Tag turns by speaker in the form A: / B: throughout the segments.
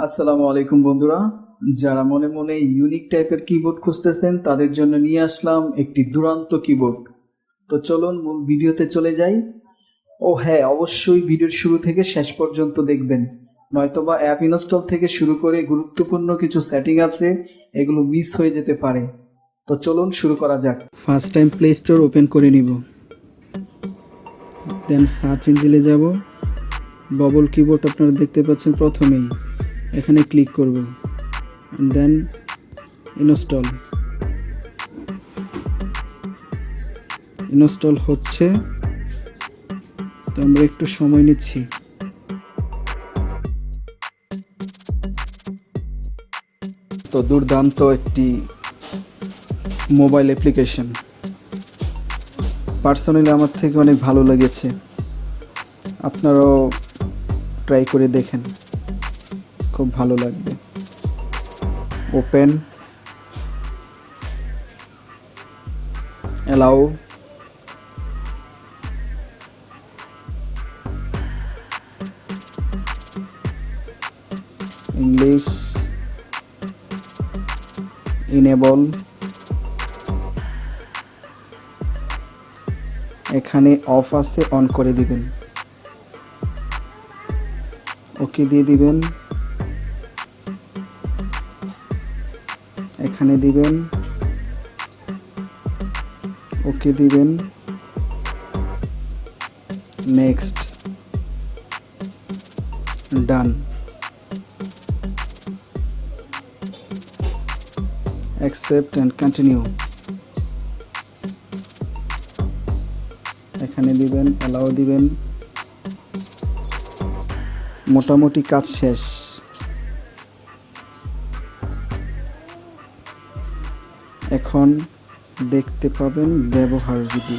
A: আসসালামু আলাইকুম বন্ধুরা, যারা মনে মনে ইউনিক টাইপের কিবোর্ড খুঁজতেছেন তাদের জন্য নিয়ে আসলাম একটি দুরন্ত কিবোর্ড। তো চলুন মূল ভিডিওতে চলে যাই। ও হ্যাঁ, অবশ্যই ভিডিওর শুরু থেকে শেষ পর্যন্ত দেখবেন, নয়তোবা অ্যাপ ইনস্টল থেকে শুরু করে গুরুত্বপূর্ণ কিছু সেটিং আছে, এগুলো মিস হয়ে যেতে পারে। তো চলুন শুরু করা যাক। First time play store open করে নিব, দেন সার্চ ইঞ্জিনে যাব। ববল কিবোর্ড আপনারা দেখতে পাচ্ছেন, প্রথমেই এখানে ক্লিক করব, দেন ইনস্টল হচ্ছে। তো আমরা একটু সময় নিচ্ছি। তো দুর্দান্ত একটি মোবাইল অ্যাপ্লিকেশন, পার্সোনালি আমার থেকে অনেক ভালো লেগেছে। আপনারাও ট্রাই করে দেখেন, খুব ভালো লাগবে। Open, allow, English, enable. এখানে অফ আছে, অন করে দিবেন, ওকে দিয়ে দিবেন। এখানে দিবেন, ওকে দিবেন, next, done, accept and continue. এখানে দিবেন, অ্যালাউ দিবেন। মোটামুটি কাজ শেষ। এখন দেখতে পাবেন ব্যবহার বিধি।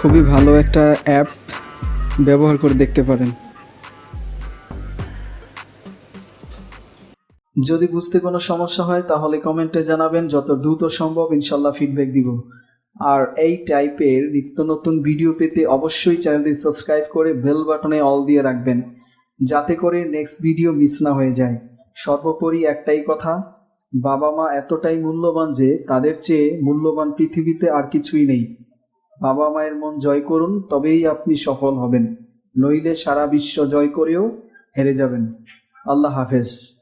A: খুবই ভালো একটা অ্যাপ, ব্যবহার করে দেখতে পারেন। যদি বুঝতে কোনো সমস্যা হয় তাহলে কমেন্টে জানাবেন, যত দ্রুত সম্ভব ইনশাল্লাহ ফিডব্যাক দিব। আর এই টাইপের নিত্য নতুন ভিডিও পেতে অবশ্যই চ্যানেলটি সাবস্ক্রাইব করে বেল বাটনে অল দিয়ে রাখবেন, যাতে করে নেক্সট ভিডিও মিস না হয়ে যায়। সর্বোপরি একটাই কথা, বাবা মা এতটাই মূল্যবান যে তাদের চেয়ে মূল্যবান পৃথিবীতে আর কিছুই নেই। বাবা মায়ের মন জয় করুন, তবেই আপনি সফল হবেন, নইলে সারা বিশ্ব জয় করেও হেরে যাবেন। আল্লাহ হাফেজ।